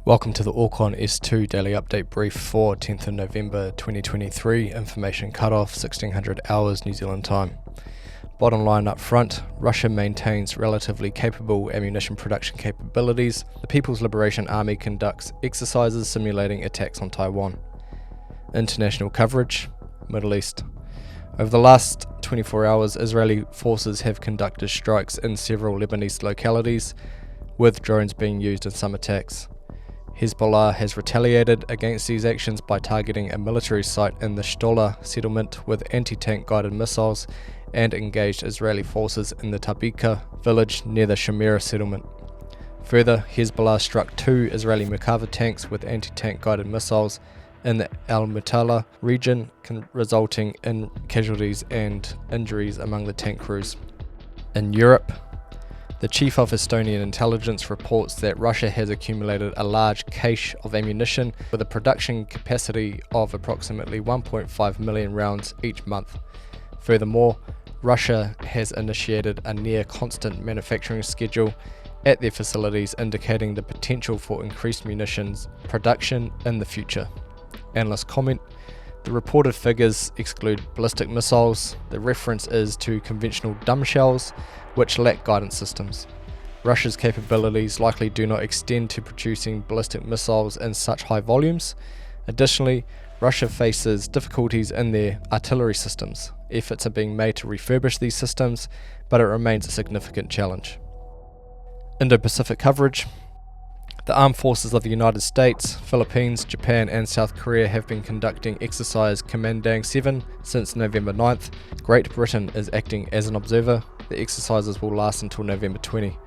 Welcome to the ALCON S2 Daily Update Brief for 10th of November 2023, information cut-off 1600 hours New Zealand time. Bottom line up front, Russia maintains relatively capable ammunition production capabilities. The People's Liberation Army conducts exercises simulating attacks on Taiwan. International coverage, Middle East. Over the last 24 hours, Israeli forces have conducted strikes in several Lebanese localities, with drones being used in some attacks. Hezbollah has retaliated against these actions by targeting a military site in the Shtola settlement with anti-tank guided missiles and engaged Israeli forces in the Tabika village near the Shamira settlement. Further, Hezbollah struck 2 Israeli Merkava tanks with anti-tank guided missiles in the Al-Mutala region, resulting in casualties and injuries among the tank crews. In Europe, the Chief of Estonian Intelligence reports that Russia has accumulated a large cache of ammunition with a production capacity of approximately 1.5 million rounds each month. Furthermore, Russia has initiated a near-constant manufacturing schedule at their facilities, indicating the potential for increased munitions production in the future. Analysts comment, the reported figures exclude ballistic missiles. The reference is to conventional dumb shells, which lack guidance systems. Russia's capabilities likely do not extend to producing ballistic missiles in such high volumes. Additionally, Russia faces difficulties in their artillery systems. Efforts are being made to refurbish these systems, but it remains a significant challenge. Indo-Pacific coverage. The armed forces of the United States, Philippines, Japan and South Korea have been conducting exercise Commandang 7 since November 9th. Great Britain is acting as an observer. The exercises will last until November 20.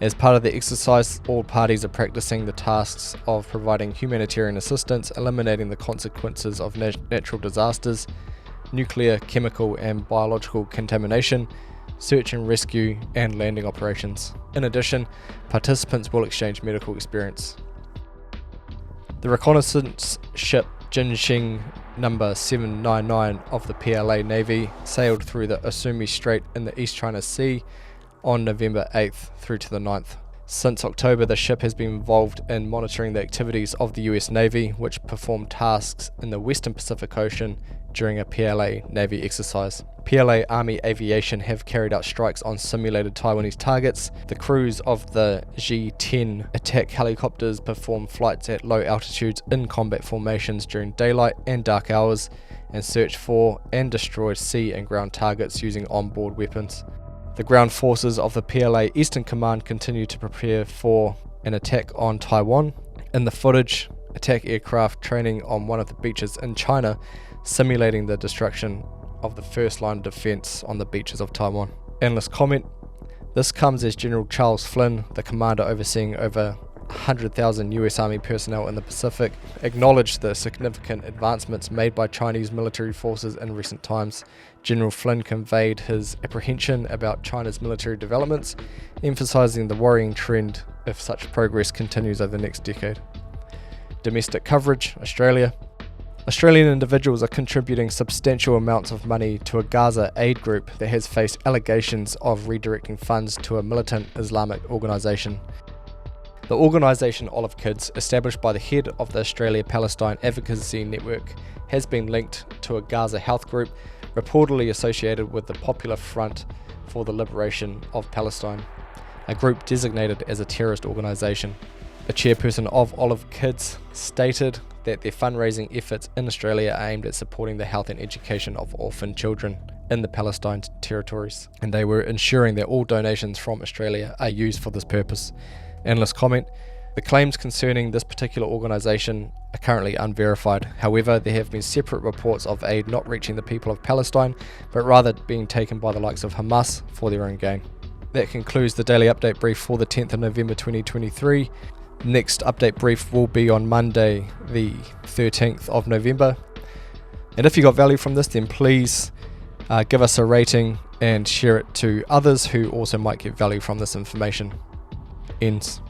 As part of the exercise, all parties are practicing the tasks of providing humanitarian assistance, eliminating the consequences of natural disasters, nuclear, chemical and biological contamination, search and rescue and landing operations. In addition, participants will exchange medical experience. The reconnaissance ship Jinxing No. 799 of the PLA Navy sailed through the Usumi Strait in the East China Sea on November 8th through to the 9th. Since October, the ship has been involved in monitoring the activities of the US Navy, which performed tasks in the Western Pacific Ocean during a PLA Navy exercise. PLA Army Aviation have carried out strikes on simulated Taiwanese targets. The crews of the G-10 attack helicopters perform flights at low altitudes in combat formations during daylight and dark hours and search for and destroy sea and ground targets using onboard weapons. The ground forces of the PLA Eastern Command continue to prepare for an attack on Taiwan. In the footage, attack aircraft training on one of the beaches in China, simulating the destruction of the first line of defense on the beaches of Taiwan. Analysts comment, this comes as General Charles Flynn, the commander overseeing over 100,000 US Army personnel in the Pacific, acknowledged the significant advancements made by Chinese military forces in recent times. General Flynn conveyed his apprehension about China's military developments, emphasizing the worrying trend if such progress continues over the next decade. Domestic coverage, Australia. Australian individuals are contributing substantial amounts of money to a Gaza aid group that has faced allegations of redirecting funds to a militant Islamic organisation. The organisation Olive Kids, established by the head of the Australia-Palestine Advocacy Network, has been linked to a Gaza health group reportedly associated with the Popular Front for the Liberation of Palestine, a group designated as a terrorist organisation. The chairperson of Olive Kids stated that their fundraising efforts in Australia are aimed at supporting the health and education of orphan children in the Palestine territories, and they were ensuring that all donations from Australia are used for this purpose. Analysts comment, the claims concerning this particular organisation are currently unverified. However, there have been separate reports of aid not reaching the people of Palestine, but rather being taken by the likes of Hamas for their own gain. That concludes the daily update brief for the 10th of November 2023. Next update brief will be on Monday, the 13th of November. And if you got value from this, then please give us a rating and share it to others who also might get value from this information. Ends.